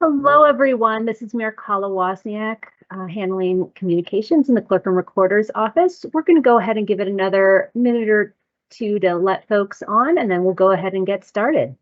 Hello, everyone. This is Mirkala Wozniak, handling communications in the Clerk and Recorder's office. We're going to go ahead and give it another minute or two to let folks on, and then we'll go ahead and get started.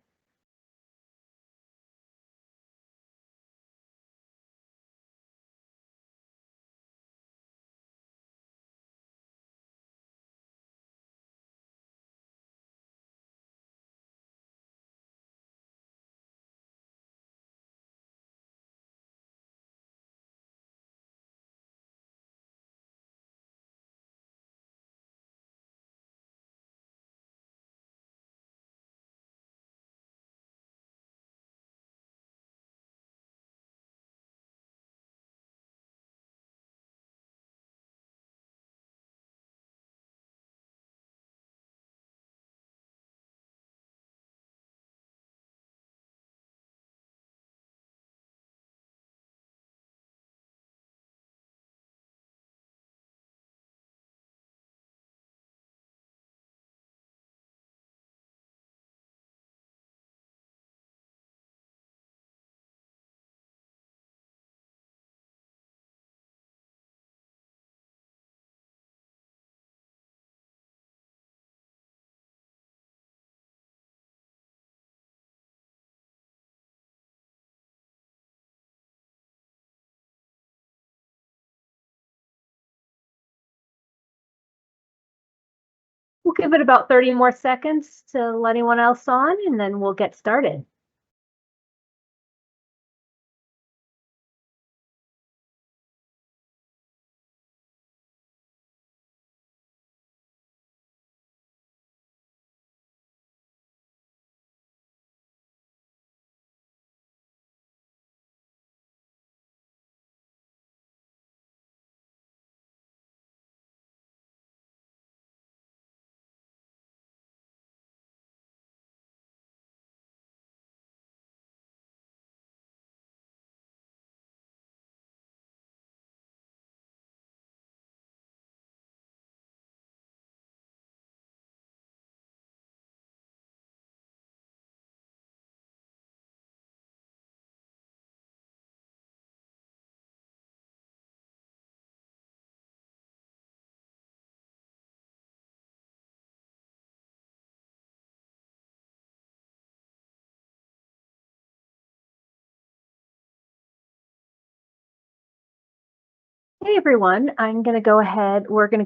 We'll give it about 30 more seconds to let anyone else on, and then we'll get started. Hey, everyone. We're going to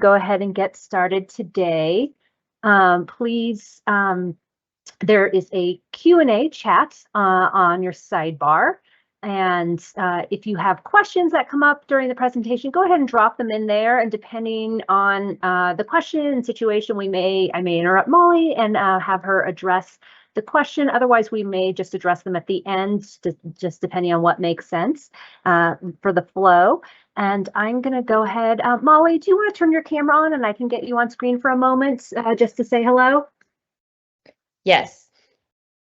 go ahead and get started today. Please, there is a Q&A chat on your sidebar. And if you have questions that come up during the presentation, go ahead and drop them in there. And depending on the question and situation, I may interrupt Molly and have her address the question. Otherwise, we may just address them at the end, just depending on what makes sense for the flow. And I'm going to go ahead. Molly, do you want to turn your camera on and I can get you on screen for a moment just to say hello? Yes.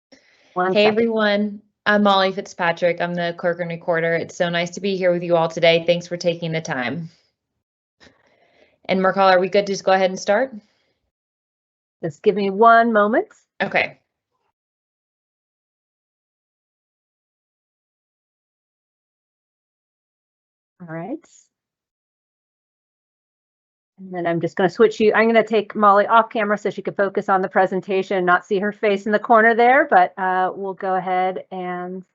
Hey, second. Everyone. I'm Molly Fitzpatrick. I'm the Clerk and Recorder. It's so nice to be here with you all today. Thanks for taking the time. And Mirkala, are we good to just go ahead and start? Just give me one moment. Okay. All right. And then I'm just going to switch you. I'm going to take Molly off camera so she can focus on the presentation, not see her face in the corner there, but we'll go ahead and.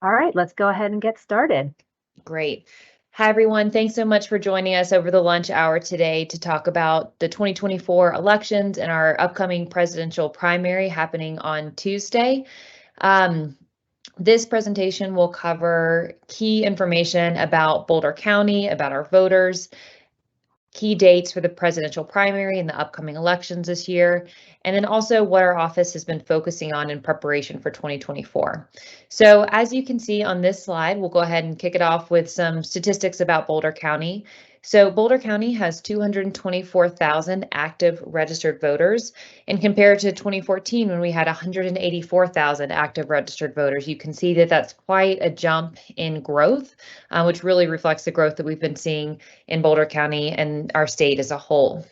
All right, let's go ahead and get started. Great. Hi, everyone. Thanks so much for joining us over the lunch hour today to talk about the 2024 elections and our upcoming presidential primary happening on Tuesday. This presentation will cover key information about Boulder County, about our voters, key dates for the presidential primary and the upcoming elections this year, and then also what our office has been focusing on in preparation for 2024. So as you can see on this slide, we'll go ahead and kick it off with some statistics about Boulder County. So Boulder County has 224,000 active registered voters, and compared to 2014 when we had 184,000 active registered voters, you can see that that's quite a jump in growth, which really reflects the growth that we've been seeing in Boulder County and our state as a whole.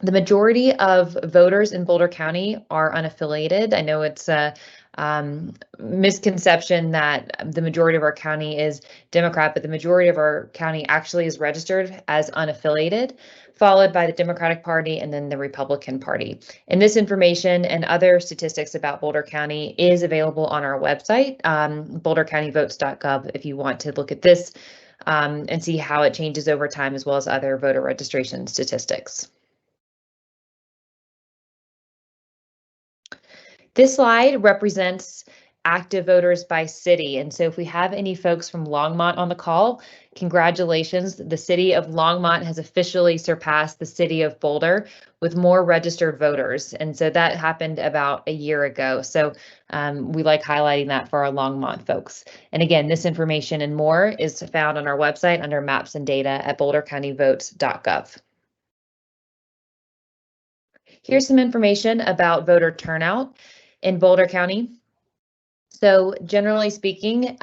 The majority of voters in Boulder County are unaffiliated. I know it's misconception that the majority of our county is Democrat, but the majority of our county actually is registered as unaffiliated, followed by the Democratic Party and then the Republican Party. And this information and other statistics about Boulder County is available on our website, bouldercountyvotes.gov, if you want to look at this and see how it changes over time, as well as other voter registration statistics. This slide represents active voters by city. And so if we have any folks from Longmont on the call, congratulations. The city of Longmont has officially surpassed the city of Boulder with more registered voters. And so that happened about a year ago. So we like highlighting that for our Longmont folks. And again, this information and more is found on our website under maps and data at bouldercountyvotes.gov. Here's some information about voter turnout in Boulder County. So generally speaking,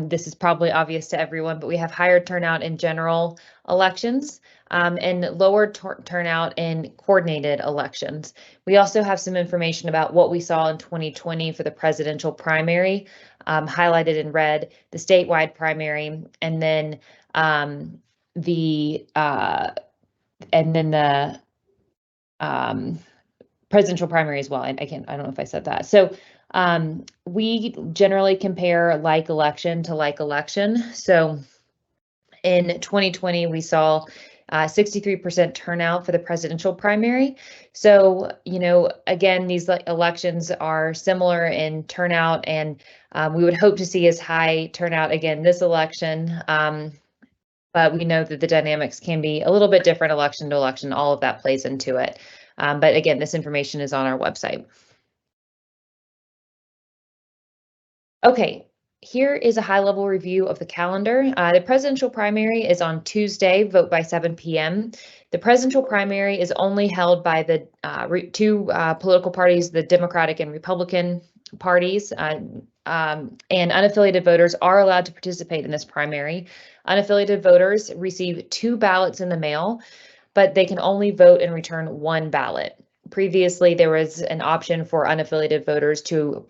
this is probably obvious to everyone, but we have higher turnout in general elections and lower turnout in coordinated elections. We also have some information about what we saw in 2020 for the presidential primary, highlighted in red, the statewide primary, and then the presidential primary as well. I don't know if I said that. So we generally compare like election to like election. So in 2020, we saw 63% turnout for the presidential primary. So, again, these elections are similar in turnout, and we would hope to see as high turnout again this election. But we know that the dynamics can be a little bit different election to election. All of that plays into it. But again, this information is on our website. Okay, here is a high-level review of the calendar. The presidential primary is on Tuesday, vote by 7 p.m. The presidential primary is only held by the two political parties, the Democratic and Republican parties, and unaffiliated voters are allowed to participate in this primary. Unaffiliated voters receive 2 ballots in the mail, but they can only vote and return 1 ballot. Previously, there was an option for unaffiliated voters to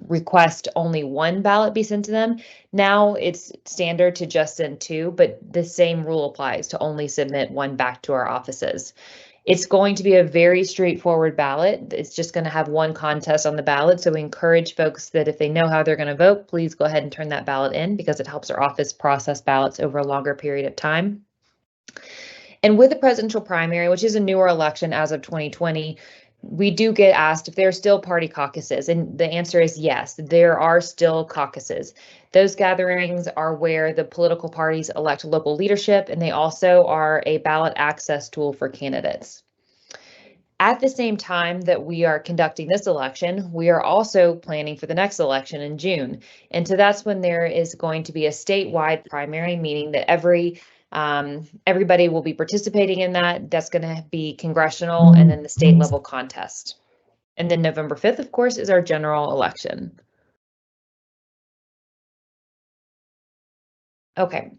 request only 1 ballot be sent to them. Now it's standard to just send 2, but the same rule applies to only submit 1 back to our offices. It's going to be a very straightforward ballot. It's just going to have 1 contest on the ballot. So we encourage folks that if they know how they're going to vote, please go ahead and turn that ballot in because it helps our office process ballots over a longer period of time. And with the presidential primary, which is a newer election as of 2020, we do get asked if there are still party caucuses, and the answer is yes, there are still caucuses. Those gatherings are where the political parties elect local leadership, and they also are a ballot access tool for candidates. At the same time that we are conducting this election, we are also planning for the next election in June. And so that's when there is going to be a statewide primary, meaning that everybody will be participating in that. That's going to be congressional and then the state level contest. And then November 5th, of course, is our general election. Okay.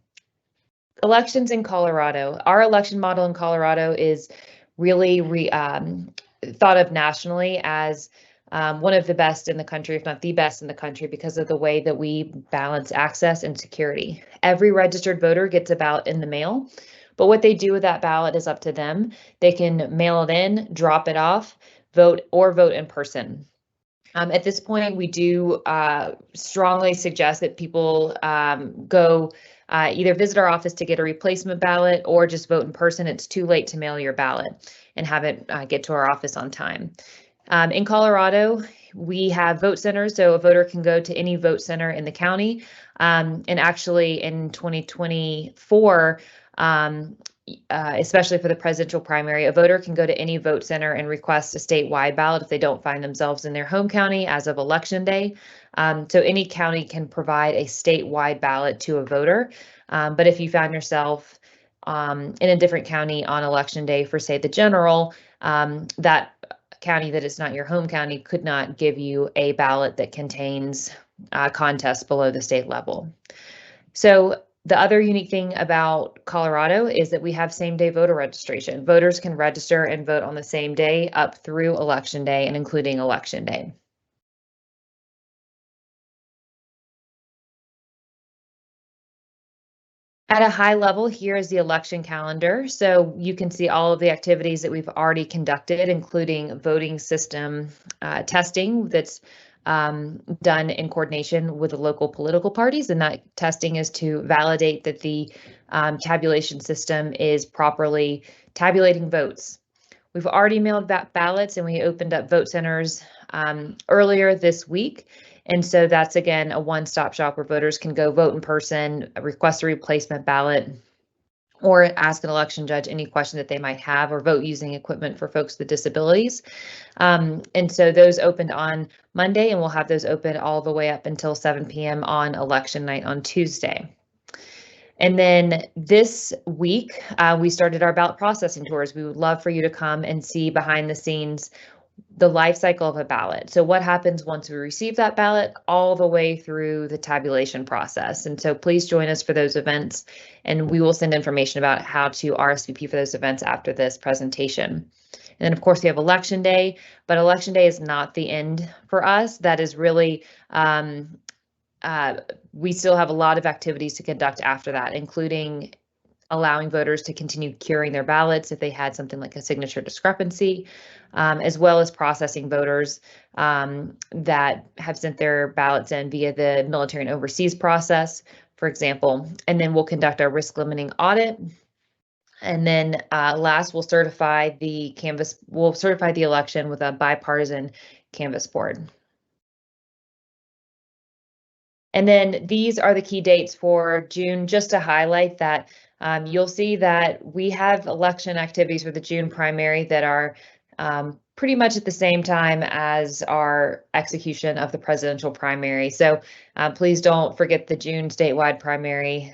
Elections in Colorado. Our election model in Colorado is really thought of nationally as one of the best in the country, if not the best in the country, because of the way that we balance access and security. Every registered voter gets a ballot in the mail, but what they do with that ballot is up to them. They can mail it in, drop it off, vote in person. At this point, we do strongly suggest that people go either visit our office to get a replacement ballot or just vote in person. It's too late to mail your ballot and have it get to our office on time. In Colorado, we have vote centers, so a voter can go to any vote center in the county. And actually in 2024, especially for the presidential primary, a voter can go to any vote center and request a statewide ballot if they don't find themselves in their home county as of election day. So any county can provide a statewide ballot to a voter. But if you found yourself in a different county on election day for, say, the general, that county that is not your home county could not give you a ballot that contains contests below the state level. So the other unique thing about Colorado is that we have same-day voter registration. Voters can register and vote on the same day up through election day and including election day. At a high level, here is the election calendar. So you can see all of the activities that we've already conducted, including voting system testing that's done in coordination with the local political parties. And that testing is to validate that the tabulation system is properly tabulating votes. We've already mailed ballots and we opened up vote centers earlier this week. And so that's, again, a one-stop shop where voters can go vote in person, request a replacement ballot, or ask an election judge any question that they might have, or vote using equipment for folks with disabilities. And so those opened on Monday, and we'll have those open all the way up until 7 p.m. on election night on Tuesday. And then this week, we started our ballot processing tours. We would love for you to come and see behind the scenes the life cycle of a ballot. So what happens once we receive that ballot all the way through the tabulation process. And so please join us for those events, and we will send information about how to RSVP for those events after this presentation. And then, of course, we have Election Day, but Election Day is not the end for us. That is really, we still have a lot of activities to conduct after that, including allowing voters to continue curing their ballots if they had something like a signature discrepancy, as well as processing voters that have sent their ballots in via the military and overseas process, for example. And then we'll conduct our risk limiting audit. And then last, we'll certify the election with a bipartisan canvass board. And then these are the key dates for June, just to highlight that. You'll see that we have election activities for the June primary that are pretty much at the same time as our execution of the presidential primary. So please don't forget the June statewide primary,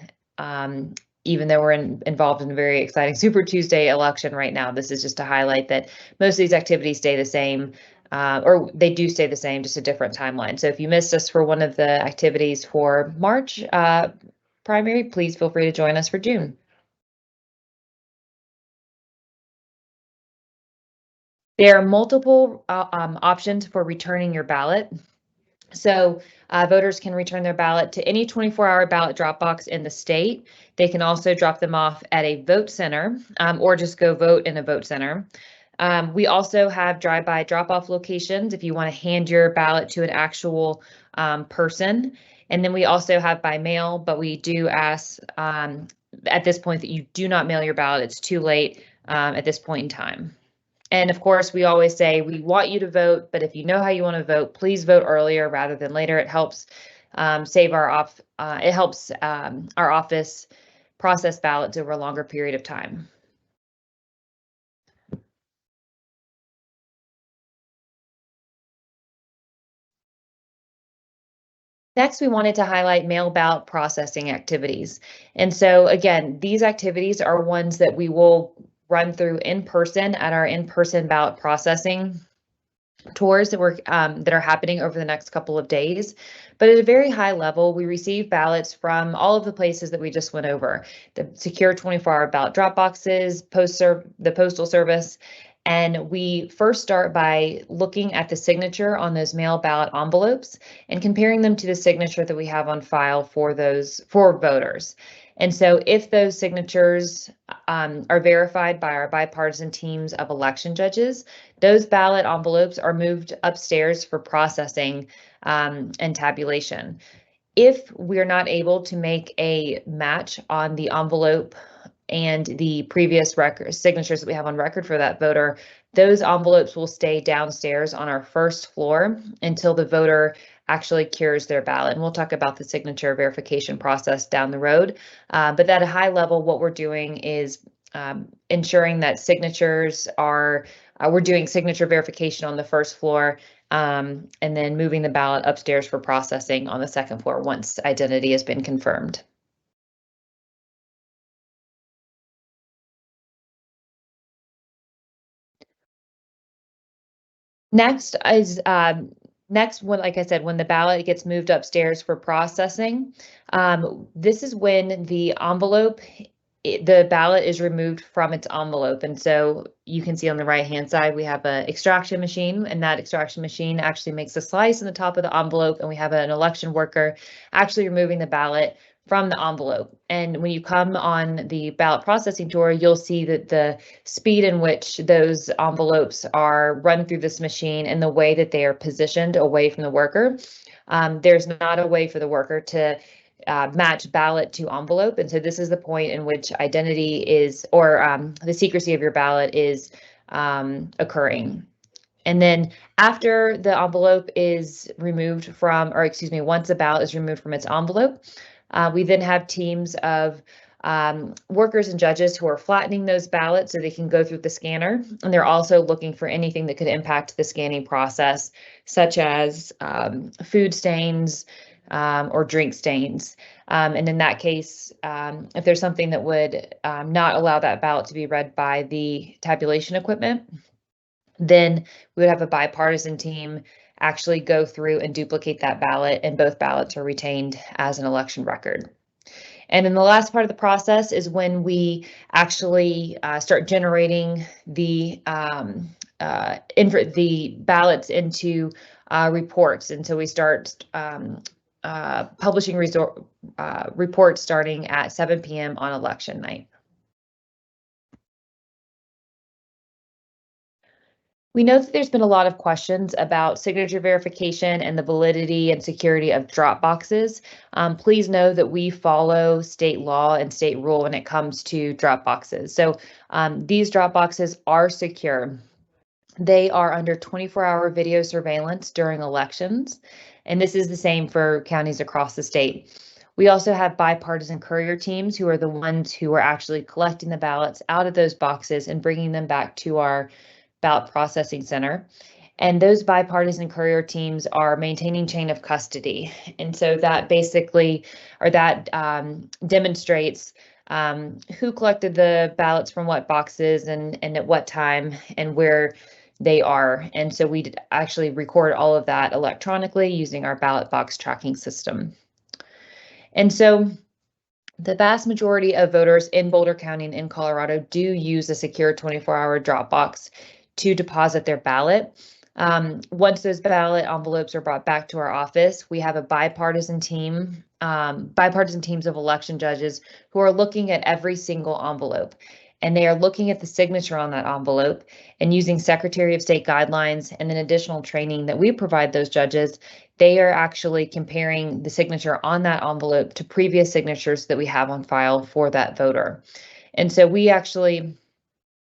even though we're involved in a very exciting Super Tuesday election right now. This is just to highlight that most of these activities stay the same, or they do stay the same, just a different timeline. So if you missed us for one of the activities for March primary, please feel free to join us for June. There are multiple options for returning your ballot. So voters can return their ballot to any 24-hour ballot drop box in the state. They can also drop them off at a vote center or just go vote in a vote center. We also have drive-by drop-off locations if you want to hand your ballot to an actual person. And then we also have by mail, but we do ask at this point that you do not mail your ballot. It's too late at this point in time. And of course, we always say we want you to vote, but if you know how you want to vote, please vote earlier rather than later. It helps save our our office process ballots over a longer period of time. Next, we wanted to highlight mail ballot processing activities. And so again, these activities are ones that we will run through in person at our in-person ballot processing tours that are happening over the next couple of days. But at a very high level, we receive ballots from all of the places that we just went over: the secure 24-hour ballot drop boxes, the Postal Service. And we first start by looking at the signature on those mail ballot envelopes and comparing them to the signature that we have on file for voters. And so if those signatures are verified by our bipartisan teams of election judges, those ballot envelopes are moved upstairs for processing and tabulation. If we're not able to make a match on the envelope and the previous signatures that we have on record for that voter, those envelopes will stay downstairs on our first floor until the voter actually cures their ballot. And we'll talk about the signature verification process down the road. But at a high level, what we're doing is ensuring that we're doing signature verification on the first floor, and then moving the ballot upstairs for processing on the second floor once identity has been confirmed. Next is like I said, when the ballot gets moved upstairs for processing, this is when the ballot is removed from its envelope. And so you can see on the right-hand side, we have an extraction machine, and that extraction machine actually makes a slice in the top of the envelope, and we have an election worker actually removing the ballot from the envelope. And when you come on the ballot processing tour, you'll see that the speed in which those envelopes are run through this machine and the way that they are positioned away from the worker. There's not a way for the worker to match ballot to envelope. And so this is the point in which identity is, or the secrecy of your ballot is occurring. And then after the envelope is removed from, or excuse me, once a ballot is removed from its envelope, we then have teams of workers and judges who are flattening those ballots so they can go through the scanner. And they're also looking for anything that could impact the scanning process, such as food stains or drink stains. And in that case, if there's something that would not allow that ballot to be read by the tabulation equipment, then we would have a bipartisan team actually go through and duplicate that ballot, and both ballots are retained as an election record. And then the last part of the process is when we actually start generating the ballots into reports. And so we start publishing reports starting at 7 p.m. on election night. We know that there's been a lot of questions about signature verification and the validity and security of drop boxes. Please know that we follow state law and state rule when it comes to drop boxes. So these drop boxes are secure. They are under 24-hour video surveillance during elections, and this is the same for counties across the state. We also have bipartisan courier teams who are the ones who are actually collecting the ballots out of those boxes and bringing them back to our ballot processing center. And those bipartisan courier teams are maintaining chain of custody. And so that basically, or that demonstrates who collected the ballots from what boxes and at what time and where they are. And so we actually record all of that electronically using our ballot box tracking system. And so the vast majority of voters in Boulder County and in Colorado do use a secure 24-hour drop box to deposit their ballot. Once those ballot envelopes are brought back to our office, we have a bipartisan teams of election judges who are looking at every single envelope. And they are looking at the signature on that envelope and using Secretary of State guidelines and then additional training that we provide those judges. They are actually comparing the signature on that envelope to previous signatures that we have on file for that voter. And so we actually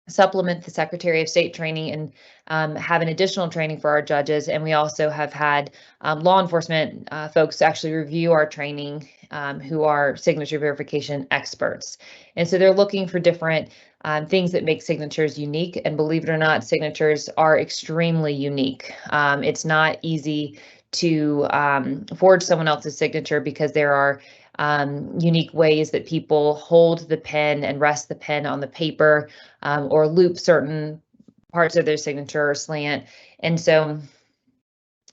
supplement the Secretary of State training and have an additional training for our judges. And we also have had law enforcement folks actually review our training who are signature verification experts. And so they're looking for different things that make signatures unique. And believe it or not, signatures are extremely unique. It's not easy to forge someone else's signature because there are unique ways that people hold the pen and rest the pen on the paper or loop certain parts of their signature or slant. And so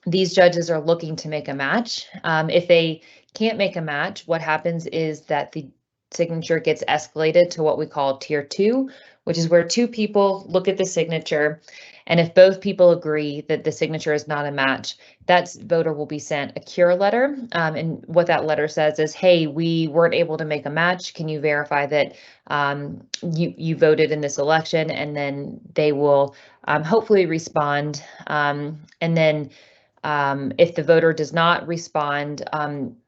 these judges are looking to make a match. If they can't make a match, what happens is that the signature gets escalated to what we call tier 2, which is where 2 people look at the signature. And if both people agree that the signature is not a match, that voter will be sent a cure letter. And what that letter says is, hey, we weren't able to make a match. Can you verify that you voted in this election? And then they will hopefully respond. And then if the voter does not respond,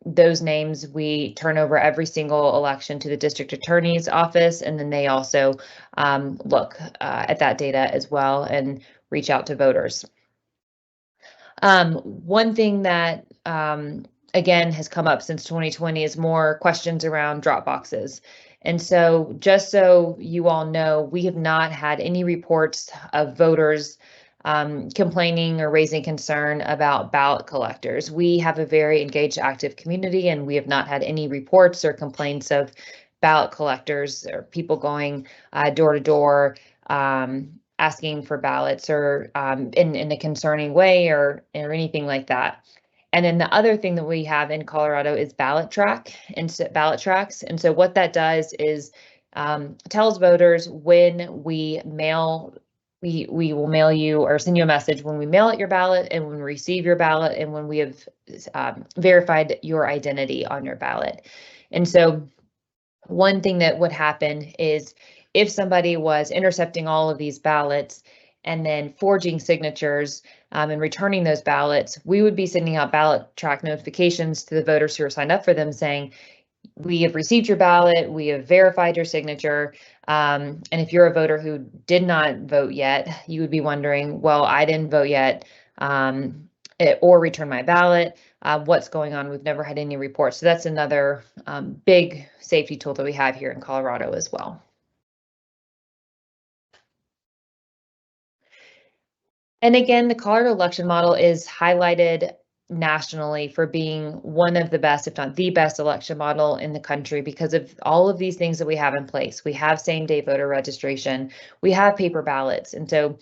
those names we turn over every single election to the district attorney's office, and then they also look at that data as well and reach out to voters. One thing that again has come up since 2020 is more questions around drop boxes. And so just so you all know, we have not had any reports of voters complaining or raising concern about ballot collectors. We have a very engaged, active community, and we have not had any reports or complaints of ballot collectors or people going door to door asking for ballots or in a concerning way or anything like that. And then the other thing that we have in Colorado is ballot tracks. And so what that does is tells voters when we will mail you or send you a message when we mail out your ballot and when we receive your ballot and when we have verified your identity on your ballot. And so one thing that would happen is if somebody was intercepting all of these ballots and then forging signatures and returning those ballots, we would be sending out ballot track notifications to the voters who are signed up for them saying, we have received your ballot, we have verified your signature. And if you're a voter who did not vote yet, you would be wondering, well, I didn't vote yet or return my ballot. What's going on? We've never had any reports. So that's another big safety tool that we have here in Colorado as well. And again, the Colorado election model is highlighted nationally for being one of the best, if not the best election model in the country because of all of these things that we have in place. We have same-day voter registration, we have paper ballots. And so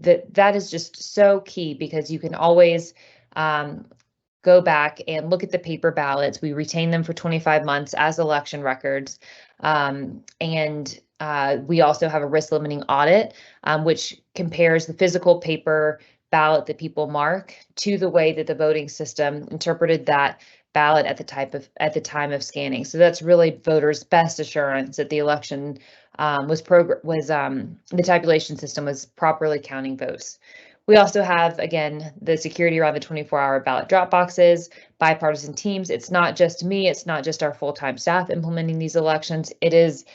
that is just so key because you can always go back and look at the paper ballots. We retain them for 25 months as election records. We also have a risk limiting audit, which compares the physical paper ballot that people mark to the way that the voting system interpreted that ballot at the time of scanning. So that's really voters' best assurance that the election the tabulation system was properly counting votes. We also have, again, the security around the 24-hour ballot drop boxes, bipartisan teams. It's not just me, it's not just our full-time staff implementing these elections. It is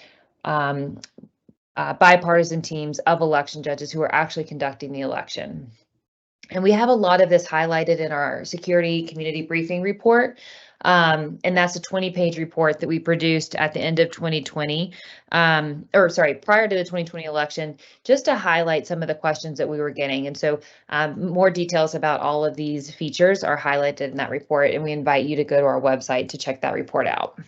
bipartisan teams of election judges who are actually conducting the election. And we have a lot of this highlighted in our security community briefing report. And that's a 20-page report that we produced at the end of 2020, prior to the 2020 election, just to highlight some of the questions that we were getting. And so more details about all of these features are highlighted in that report, and we invite you to go to our website to check that report out.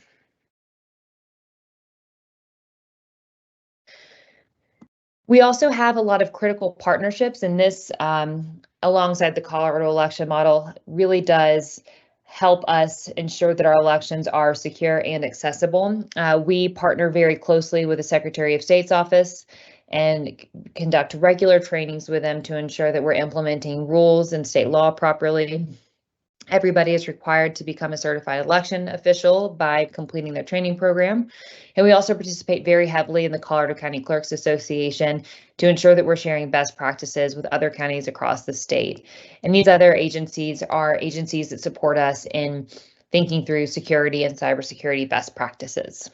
We also have a lot of critical partnerships, and this, alongside the Colorado election model, really does help us ensure that our elections are secure and accessible. We partner very closely with the Secretary of State's office and conduct regular trainings with them to ensure that we're implementing rules and state law properly. Everybody is required to become a certified election official by completing their training program. And we also participate very heavily in the Colorado County Clerks Association to ensure that we're sharing best practices with other counties across the state. And these other agencies are agencies that support us in thinking through security and cybersecurity best practices.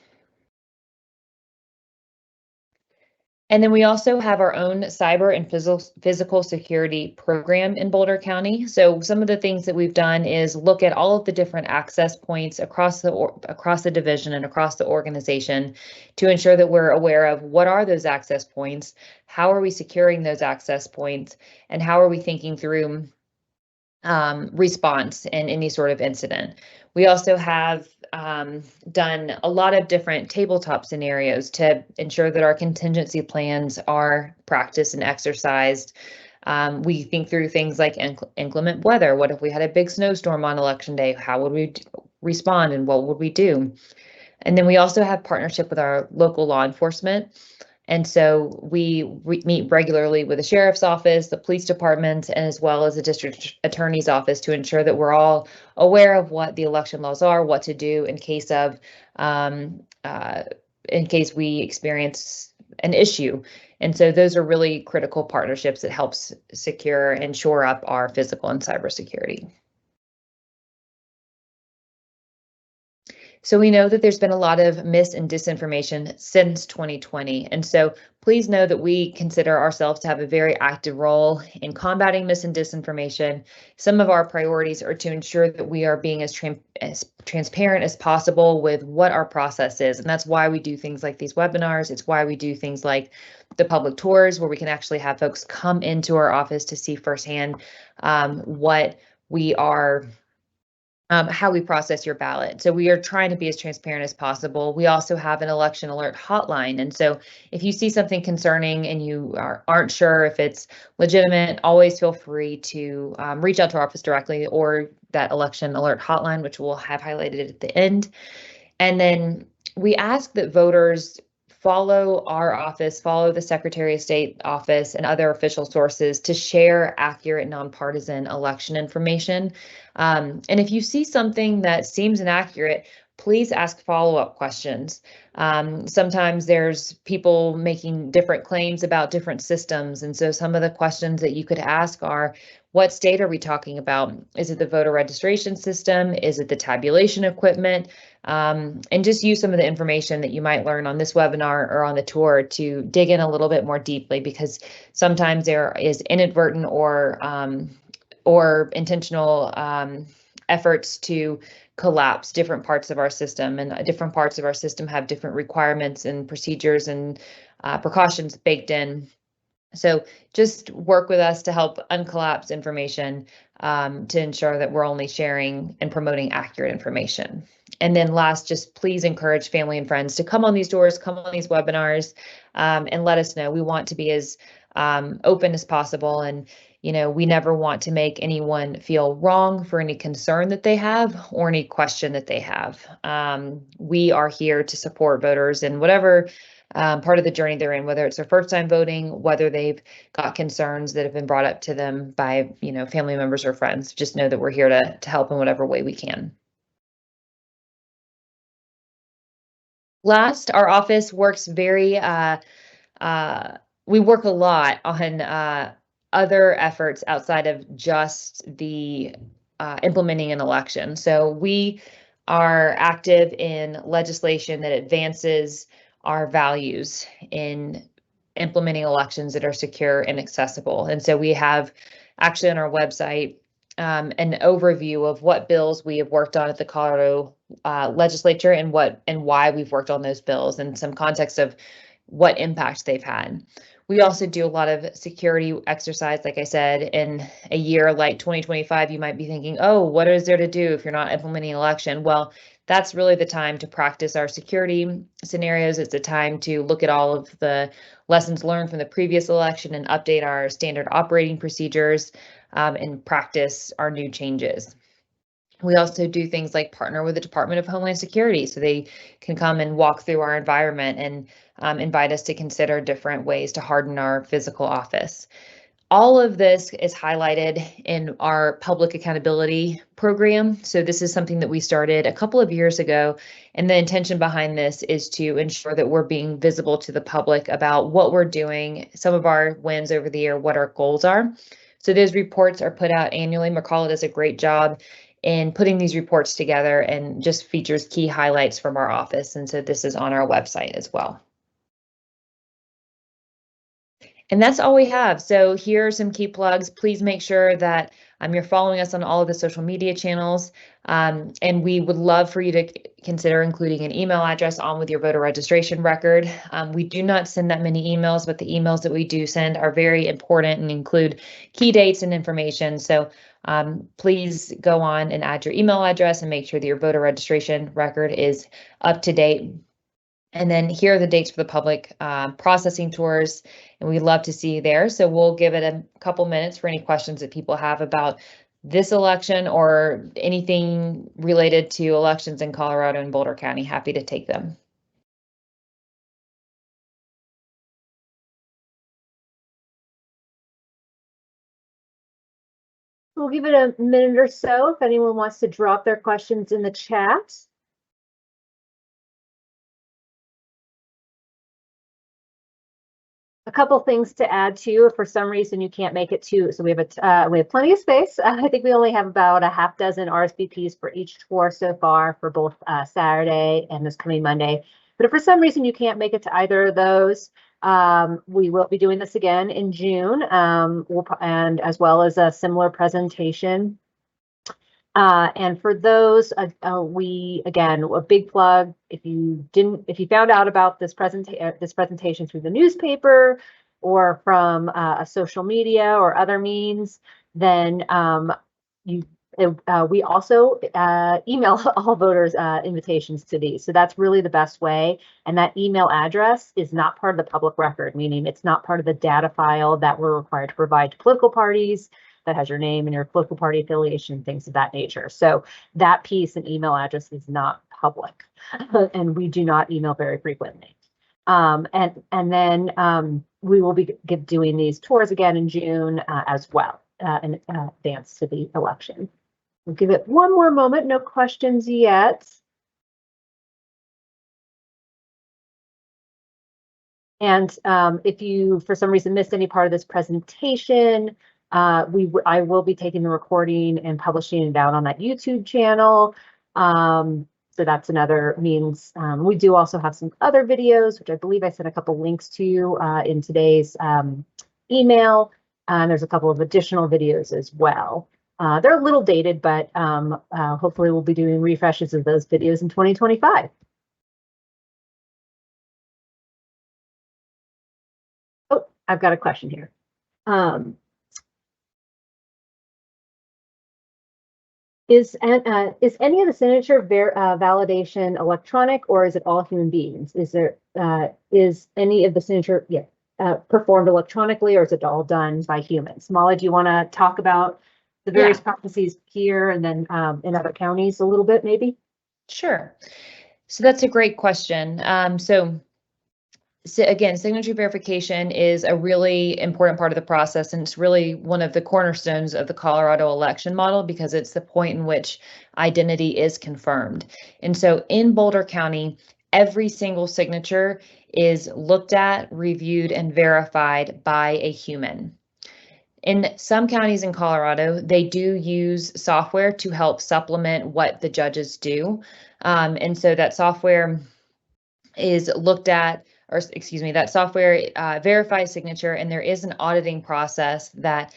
And then we also have our own cyber and physical security program in Boulder County. So some of the things that we've done is look at all of the different access points across the division and across the organization to ensure that we're aware of what are those access points, how are we securing those access points, and how are we thinking through response in any sort of incident. We also have done a lot of different tabletop scenarios to ensure that our contingency plans are practiced and exercised. We think through things like inclement weather. What if we had a big snowstorm on election day? How would we respond and what would we do? And then we also have partnership with our local law enforcement. And so we meet regularly with the sheriff's office, the police department, and as well as the district attorney's office to ensure that we're all aware of what the election laws are, what to do in case we experience an issue. And so those are really critical partnerships that helps secure and shore up our physical and cybersecurity. So we know that there's been a lot of mis and disinformation since 2020. And so please know that we consider ourselves to have a very active role in combating mis and disinformation. Some of our priorities are to ensure that we are being as transparent as possible with what our process is. And that's why we do things like these webinars. It's why we do things like the public tours, where we can actually have folks come into our office to see firsthand what we are how we process your ballot. So we are trying to be as transparent as possible. We also have an election alert hotline. And so if you see something concerning and you aren't sure if it's legitimate, always feel free to reach out to our office directly or that election alert hotline, which we'll have highlighted at the end. And then we ask that voters follow our office, follow the Secretary of State office and other official sources to share accurate, nonpartisan election information. And if you see something that seems inaccurate, please ask follow-up questions. Sometimes there's people making different claims about different systems. And so some of the questions that you could ask are, what state are we talking about? Is it the voter registration system? Is it the tabulation equipment? And just use some of the information that you might learn on this webinar or on the tour to dig in a little bit more deeply, because sometimes there is inadvertent or intentional efforts to collapse different parts of our system, and different parts of our system have different requirements and procedures and precautions baked in. So just work with us to help uncollapse information to ensure that we're only sharing and promoting accurate information. And then last, just please encourage family and friends to come on these tours, come on these webinars, and let us know. We want to be as open as possible. And we never want to make anyone feel wrong for any concern that they have or any question that they have. We are here to support voters in whatever part of the journey they're in, whether it's their first time voting, whether they've got concerns that have been brought up to them by family members or friends. Just know that we're here to help in whatever way we can. Last, our office works we work a lot on other efforts outside of just the implementing an election. So we are active in legislation that advances our values in implementing elections that are secure and accessible. And so we have actually on our website an overview of what bills we have worked on at the Colorado legislature and why we've worked on those bills, and some context of what impact they've had. We also do a lot of security exercise. Like I said, in a year like 2025, you might be thinking, oh, what is there to do if you're not implementing an election? Well, that's really the time to practice our security scenarios. It's a time to look at all of the lessons learned from the previous election and update our standard operating procedures and practice our new changes. We also do things like partner with the Department of Homeland Security so they can come and walk through our environment and invite us to consider different ways to harden our physical office. All of this is highlighted in our public accountability program. So this is something that we started a couple of years ago. And the intention behind this is to ensure that we're being visible to the public about what we're doing, some of our wins over the year, what our goals are. So those reports are put out annually. McCalla does a great job in putting these reports together and just features key highlights from our office. And so this is on our website as well. And that's all we have. So here are some key plugs. Please make sure that you're following us on all of the social media channels. And we would love for you to consider including an email address on with your voter registration record. We do not send that many emails, but the emails that we do send are very important and include key dates and information. So please go on and add your email address and make sure that your voter registration record is up to date. And then here are the dates for the public processing tours, and we'd love to see you there. So we'll give it a couple minutes for any questions that people have about this election or anything related to elections in Colorado and Boulder County. Happy to take them. We'll give it a minute or so if anyone wants to drop their questions in the chat. A couple things to add to, if for some reason you can't make it to, so we have plenty of space. I think we only have about a half dozen RSVPs for each tour so far for both Saturday and this coming Monday. But if for some reason you can't make it to either of those, we will be doing this again in June, and as well as a similar presentation. And for those, again, a big plug, if you found out about this presentation through the newspaper or from a social media or other means, then we also email all voters invitations to these. So that's really the best way. And that email address is not part of the public record, meaning it's not part of the data file that we're required to provide to political parties that has your name and your political party affiliation, things of that nature. So that piece and email address is not public, and we do not email very frequently. And then we will be doing these tours again in June as well in advance to the election. We'll give it one more moment. No questions yet. And if you, for some reason, missed any part of this presentation, I will be taking the recording and publishing it out on that YouTube channel. So that's another means. We do also have some other videos, which I believe I sent a couple links to in today's email. There's a couple of additional videos as well. They're a little dated, but hopefully we'll be doing refreshes of those videos in 2025. Oh, I've got a question here. Is any of the signature validation electronic, or is it all human beings? Is any of the signature performed electronically, or is it all done by humans? Molly, do you want to talk about the various processes here and then in other counties a little bit, maybe? Sure. So that's a great question. So again, signature verification is a really important part of the process, and it's really one of the cornerstones of the Colorado election model because it's the point in which identity is confirmed. And so in Boulder County, every single signature is looked at, reviewed, and verified by a human. In some counties in Colorado, they do use software to help supplement what the judges do. And so that software is looked at, or excuse me, that software verifies signature, and there is an auditing process that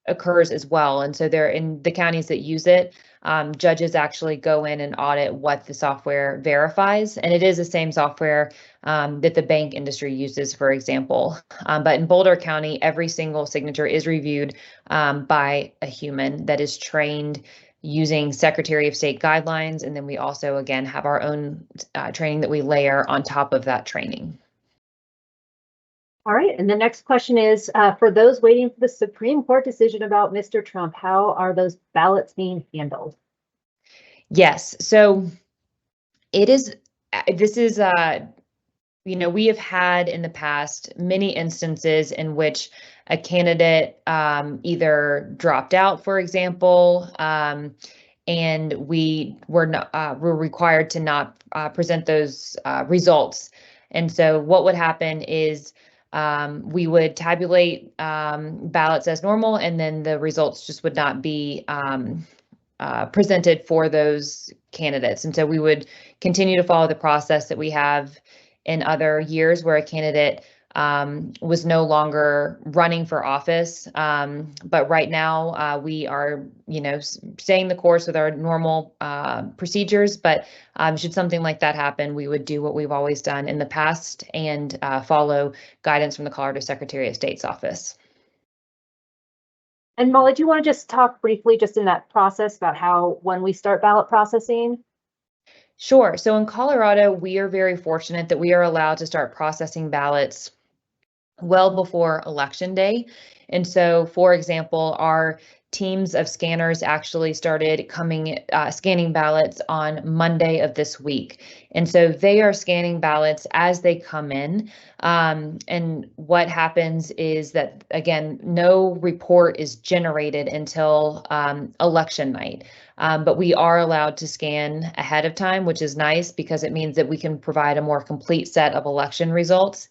occurs as well. And so there, in the counties that use it, judges actually go in and audit what the software verifies. And it is the same software that the bank industry uses, for example. But in Boulder County, every single signature is reviewed by a human that is trained using Secretary of State guidelines. And then we also, again, have our own training that we layer on top of that training. All right, and the next question is, for those waiting for the Supreme Court decision about Mr. Trump, how are those ballots being handled? Yes, so this is, we have had in the past many instances in which a candidate either dropped out, for example, and we were required to not present those results. And so what would happen is we would tabulate ballots as normal, and then the results just would not be presented for those candidates. And so we would continue to follow the process that we have in other years where a candidate was no longer running for office. But right now we are, staying the course with our normal procedures. But should something like that happen, we would do what we've always done in the past and follow guidance from the Colorado Secretary of State's office. And Molly, do you want to just talk briefly just in that process about when we start ballot processing? Sure. So in Colorado, we are very fortunate that we are allowed to start processing ballots well before Election Day. And so, for example, our teams of scanners actually started scanning ballots on Monday of this week. And so they are scanning ballots as they come in. And what happens is that, again, no report is generated until election night. But we are allowed to scan ahead of time, which is nice because it means that we can provide a more complete set of election results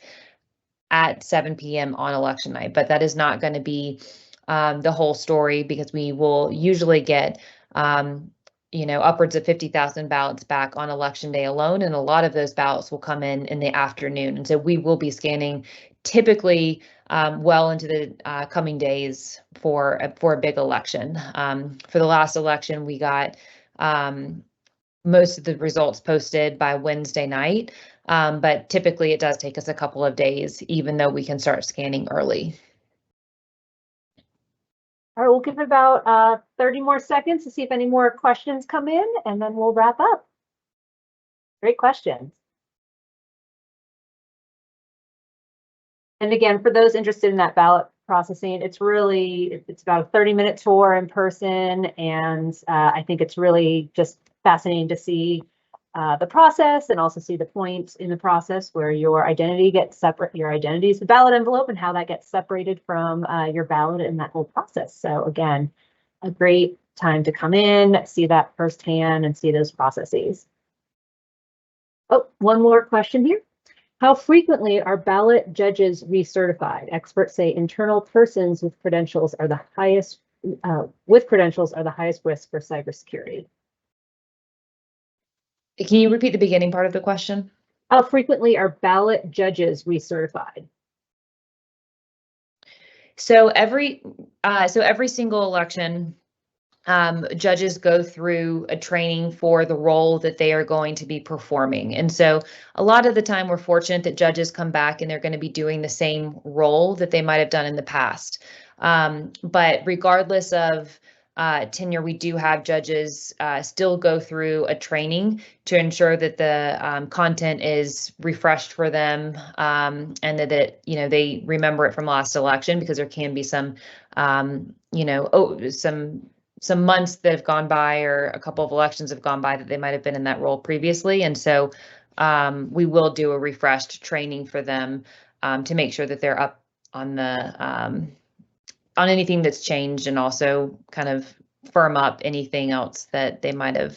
at 7 p.m. on election night. But that is not going to be the whole story because we will usually get, upwards of 50,000 ballots back on election day alone. And a lot of those ballots will come in the afternoon. And so we will be scanning typically well into the coming days for a big election. For the last election, we got most of the results posted by Wednesday night. But typically it does take us a couple of days, even though we can start scanning early. All right, we'll give it about 30 more seconds to see if any more questions come in, and then we'll wrap up. Great questions. And again, for those interested in that ballot processing, it's about a 30-minute tour in person, and I think it's really just fascinating to see the process and also see the point in the process where your identity gets separate. Your identity is the ballot envelope and how that gets separated from your ballot in that whole process. So again, a great time to come in, see that firsthand and see those processes. Oh, one more question here. How frequently are ballot judges recertified? Experts say internal persons with credentials are the highest risk for cybersecurity. Can you repeat the beginning part of the question? How frequently are ballot judges recertified? So every single election, judges go through a training for the role that they are going to be performing. And so a lot of the time we're fortunate that judges come back and they're going to be doing the same role that they might have done in the past. But regardless of tenure, we do have judges still go through a training to ensure that the content is refreshed for them, and that they remember it from last election, because there can be some some months that have gone by, or a couple of elections have gone by that they might have been in that role previously. And so we will do a refreshed training for them to make sure that they're up on the on anything that's changed, and also kind of firm up anything else that they might have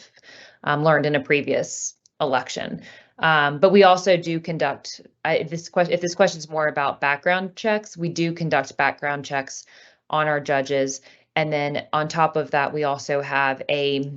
learned in a previous election. But we also do conduct, if this question is more about background checks, we do conduct background checks on our judges. And then on top of that, we also have a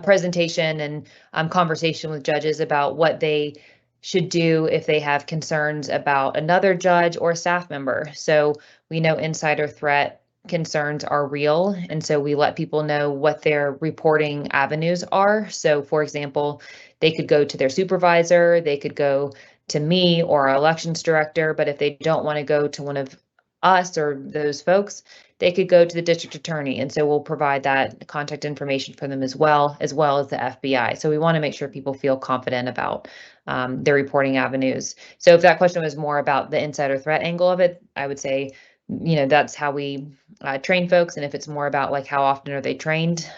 presentation and conversation with judges about what they should do if they have concerns about another judge or staff member. So we know insider threat concerns are real, and so we let people know what their reporting avenues are. So for example, they could go to their supervisor, they could go to me or our elections director, but if they don't want to go to one of us or those folks, they could go to the district attorney. And so we'll provide that contact information for them as well as the FBI. So we want to make sure people feel confident about their reporting avenues. So if that question was more about the insider threat angle of it, I would say, that's how we train folks. And if it's more about like how often are they trained,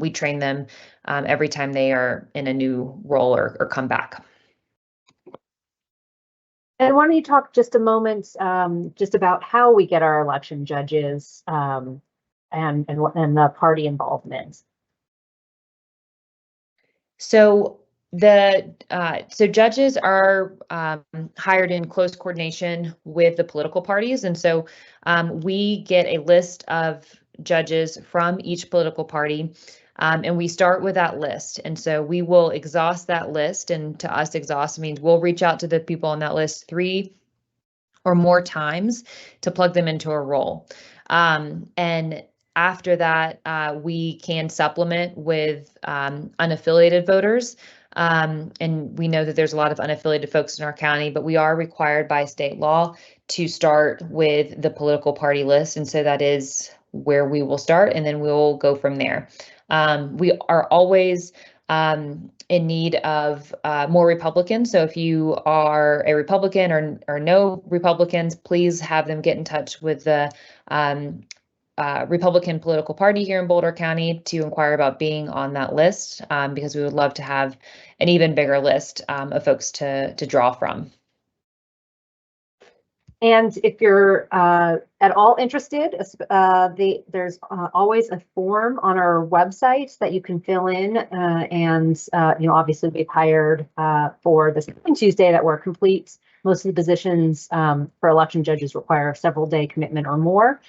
we train them every time they are in a new role or come back. And why don't you talk just a moment just about how we get our election judges and the party involvement? So judges are hired in close coordination with the political parties, and so we get a list of judges from each political party, and we start with that list. And so we will exhaust that list, and to us, exhaust means we'll reach out to the people on that list 3 or more times to plug them into a role. And after that, we can supplement with unaffiliated voters. And we know that there's a lot of unaffiliated folks in our county, but we are required by state law to start with the political party list. And so that is where we will start, and then we'll go from there. We are always in need of more Republicans. So if you are a Republican or know Republicans, please have them get in touch with the Republican political party here in Boulder County to inquire about being on that list, because we would love to have an even bigger list of folks to draw from. And if you're at all interested, there's always a form on our website that you can fill in. And obviously we've hired for this Tuesday that were complete. Most of the positions for election judges require a several-day commitment or more.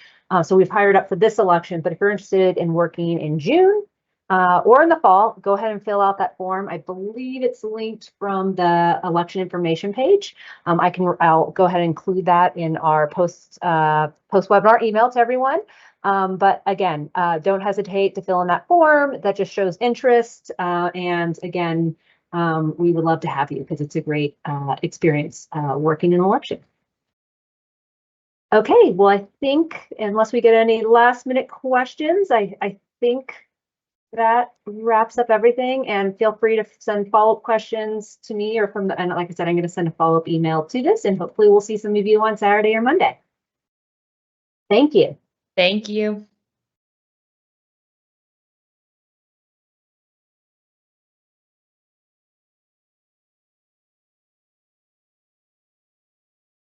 So we've hired up for this election. But if you're interested in working in June or in the fall, go ahead and fill out that form. I believe it's linked from the election information page. I'll go ahead and include that in our post-webinar email to everyone. But again, don't hesitate to fill in that form. That just shows interest. And again, we would love to have you because it's a great experience working in an election. Okay, well, I think unless we get any last minute questions, I think that wraps up everything. And feel free to send follow-up questions to me or and like I said, I'm going to send a follow-up email to this, and hopefully we'll see some of you on Saturday or Monday. Thank you. Thank you.